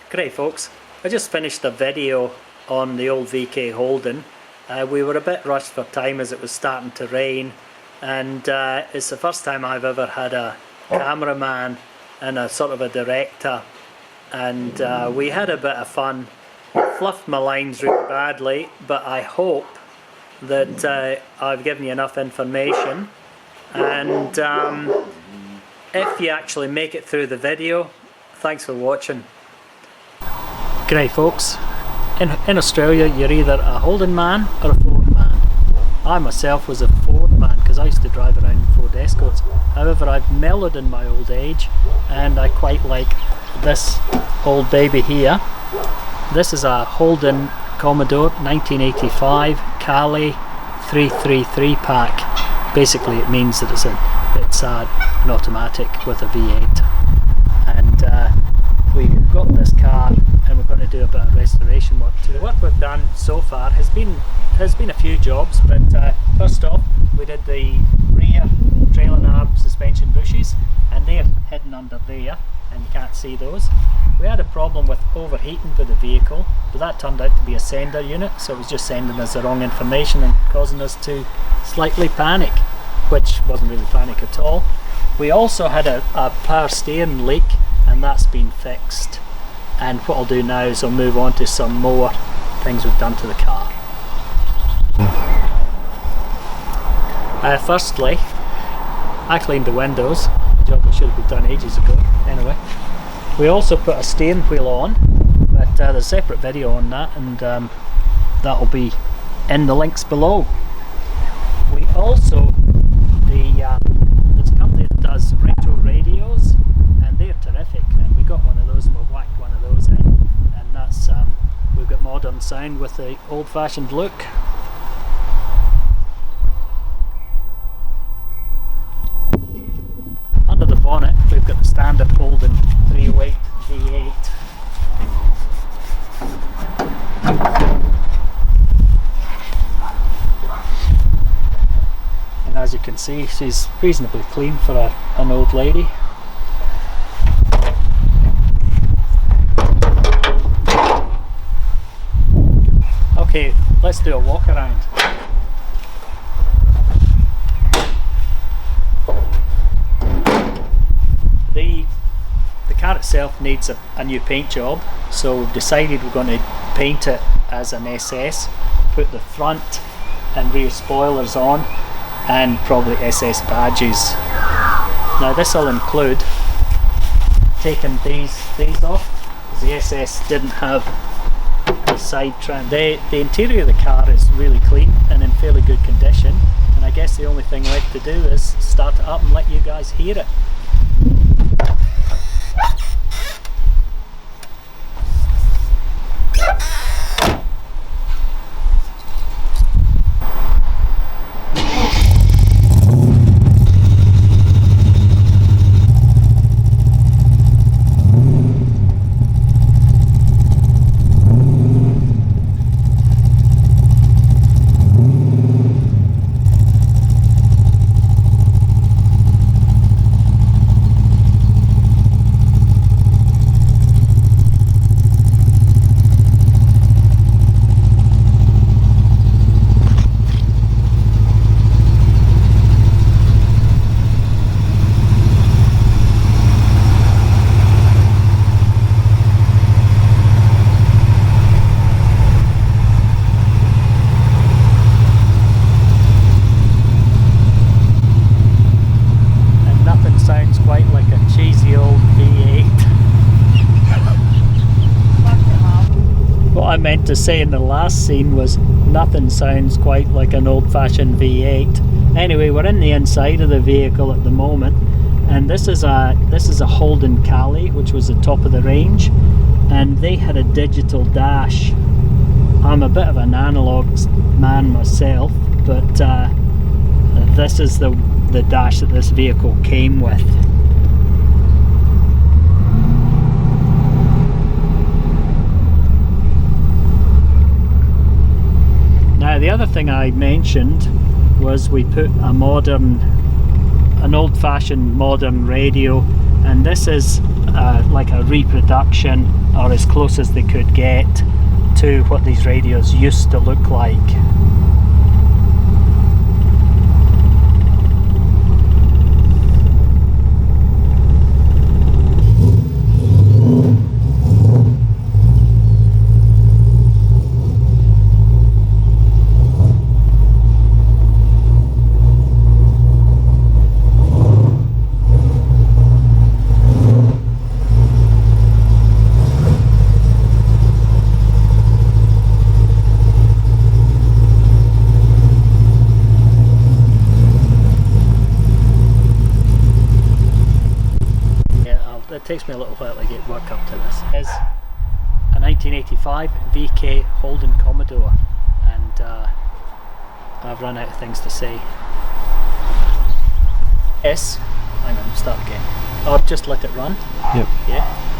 G'day folks, I just finished a video on the old VK Holden. We were a bit rushed for time as it was starting to rain, and it's the first time I've ever had a cameraman and a sort of a director, and we had a bit of fun. Fluffed my lines really badly, but I hope that I've given you enough information, and if you actually make it through the video, thanks for watching. G'day folks, in Australia you're either a Holden man or a Ford man. I myself was a Ford man because I used to drive around in Ford Escorts. However, I've mellowed in my old age and I quite like this old baby here. This is a Holden Commodore 1985 Calais 333 pack. Basically it means that it's an automatic with a V8, and we got this car and we're going to do a bit of restoration work to it. What we've done so far has been a few jobs, but first off we did the rear trailing arm suspension bushes, and they're hidden under there and you can't see those. We had a problem with overheating with the vehicle, but that turned out to be a sender unit, so it was just sending us the wrong information and causing us to slightly panic, which wasn't really panic at all. We also had a power steering leak, and that's been fixed. And what I'll do now is I'll move on to some more things we've done to the car. Firstly, I cleaned the windows, a job that should have been done ages ago. Anyway, we also put a steering wheel on, but there's a separate video on that, and that'll be in the links below. We also, there's a company that does retro radios, and they're terrific, and we got one of those and we whacked one of those in, and that's we've got modern sound with the old-fashioned look. Under the bonnet we've got the standard Holden 308 V8. And as you can see, she's reasonably clean for an old lady. Okay, let's do a walk around. The car itself needs a new paint job, so we've decided we're going to paint it as an SS, put the front and rear spoilers on, and probably SS badges. Now this will include taking these off, because the SS didn't have the side trim. The interior of the car is really clean and in fairly good condition, and I guess the only thing left to do is start it up and let you guys hear it. I meant to say in the last scene was nothing sounds quite like an old-fashioned V8. Anyway, we're in the inside of the vehicle at the moment, and this is a Holden Calais, which was the top of the range, and they had a digital dash. I'm a bit of an analog man myself, but this is the dash that this vehicle came with. Now the other thing I mentioned was we put an old-fashioned modern radio, and this is like a reproduction, or as close as they could get to what these radios used to look like. It takes me a little while to get work up to this. It's a 1985 VK Holden Commodore, and I've run out of things to say. Yes, hang on, start again. Or just let it run. Yep. Yeah.